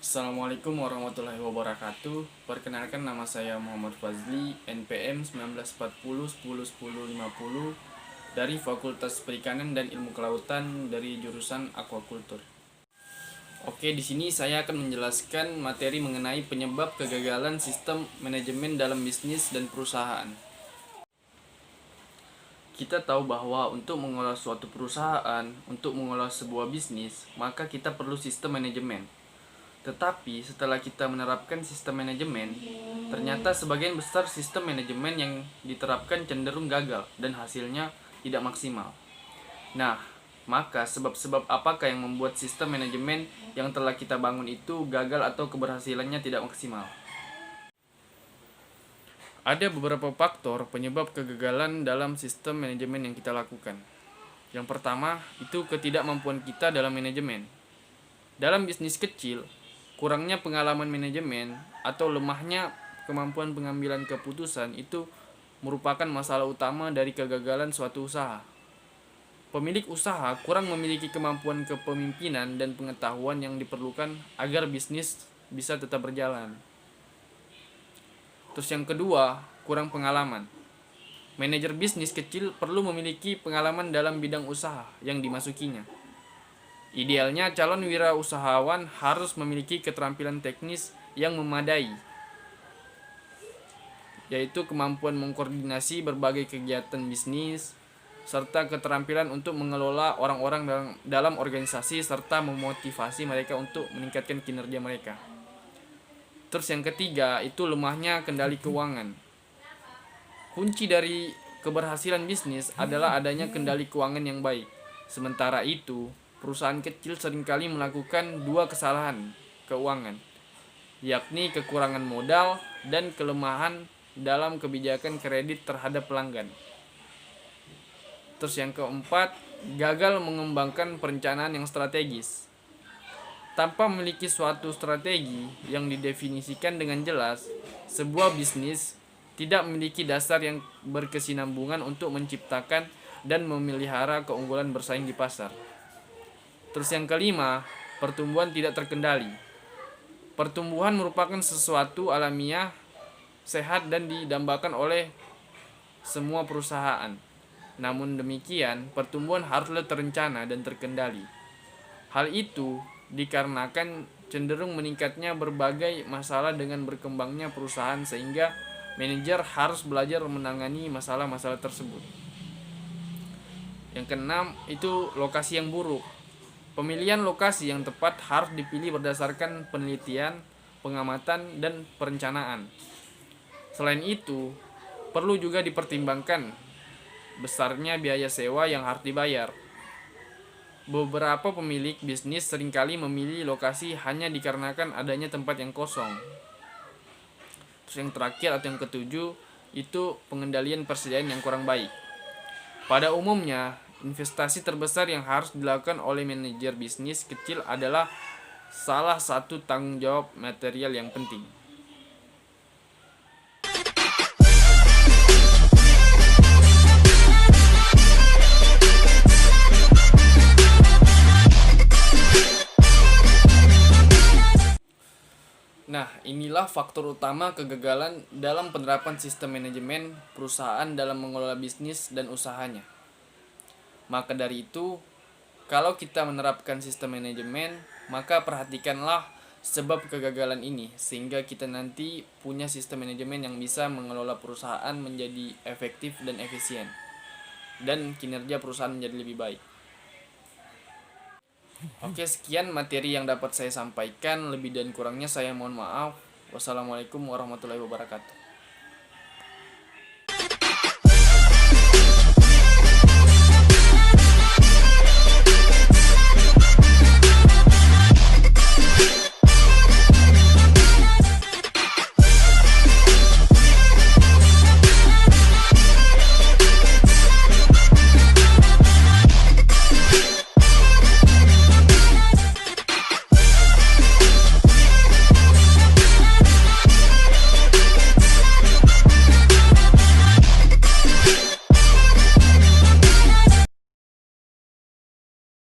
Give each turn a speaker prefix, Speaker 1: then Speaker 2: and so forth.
Speaker 1: Assalamualaikum warahmatullahi wabarakatuh. Perkenalkan, nama saya Muhammad Fazli, NPM 1940 10 10 50 dari Fakultas Perikanan dan Ilmu Kelautan dari jurusan Aquaculture. Oke, di sini saya akan menjelaskan materi mengenai penyebab kegagalan sistem manajemen dalam bisnis dan perusahaan. Kita tahu bahwa untuk mengelola suatu perusahaan, untuk mengelola sebuah bisnis, maka kita perlu sistem manajemen. Tetapi setelah kita menerapkan sistem manajemen, ternyata sebagian besar sistem manajemen yang diterapkan cenderung gagal dan hasilnya tidak maksimal. Nah, maka sebab-sebab apakah yang membuat sistem manajemen yang telah kita bangun itu gagal atau keberhasilannya tidak maksimal? Ada beberapa faktor penyebab kegagalan dalam sistem manajemen yang kita lakukan. Yang pertama, itu ketidakmampuan kita dalam manajemen. Dalam bisnis kecil, kurangnya pengalaman manajemen atau lemahnya kemampuan pengambilan keputusan itu merupakan masalah utama dari kegagalan suatu usaha. Pemilik usaha kurang memiliki kemampuan kepemimpinan dan pengetahuan yang diperlukan agar bisnis bisa tetap berjalan. Terus yang kedua, kurang pengalaman. Manajer bisnis kecil perlu memiliki pengalaman dalam bidang usaha yang dimasukinya. Idealnya calon wirausahawan harus memiliki keterampilan teknis yang memadai, yaitu kemampuan mengkoordinasi berbagai kegiatan bisnis, serta keterampilan untuk mengelola orang-orang dalam organisasi serta memotivasi mereka untuk meningkatkan kinerja mereka. Terus yang ketiga, itu lemahnya kendali keuangan. Kunci dari keberhasilan bisnis adalah adanya kendali keuangan yang baik. Sementara itu, perusahaan kecil seringkali melakukan dua kesalahan keuangan, yakni kekurangan modal dan kelemahan dalam kebijakan kredit terhadap pelanggan. Terus yang keempat, gagal mengembangkan perencanaan yang strategis. Tanpa memiliki suatu strategi yang didefinisikan dengan jelas, sebuah bisnis tidak memiliki dasar yang berkesinambungan untuk menciptakan dan memelihara keunggulan bersaing di pasar. Terus yang kelima, pertumbuhan tidak terkendali. Pertumbuhan merupakan sesuatu alamiah, sehat dan didambakan oleh semua perusahaan. Namun demikian, pertumbuhan haruslah terencana dan terkendali. Hal itu dikarenakan cenderung meningkatnya berbagai masalah dengan berkembangnya perusahaan sehingga manajer harus belajar menangani masalah-masalah tersebut. Yang keenam, itu lokasi yang buruk. Pemilihan lokasi yang tepat harus dipilih berdasarkan penelitian, pengamatan, dan perencanaan. Selain itu, perlu juga dipertimbangkan besarnya biaya sewa yang harus dibayar. Beberapa pemilik bisnis seringkali memilih lokasi hanya dikarenakan adanya tempat yang kosong. Terus yang terakhir atau yang ketujuh, itu pengendalian persediaan yang kurang baik. Pada umumnya, investasi terbesar yang harus dilakukan oleh manajer bisnis kecil adalah salah satu tanggung jawab material yang penting. Nah, inilah faktor utama kegagalan dalam penerapan sistem manajemen perusahaan dalam mengelola bisnis dan usahanya. Maka dari itu, kalau kita menerapkan sistem manajemen, maka perhatikanlah sebab kegagalan ini sehingga kita nanti punya sistem manajemen yang bisa mengelola perusahaan menjadi efektif dan efisien dan kinerja perusahaan menjadi lebih baik. Oke, sekian materi yang dapat saya sampaikan. Lebih dan kurangnya saya mohon maaf. Wassalamualaikum warahmatullahi wabarakatuh.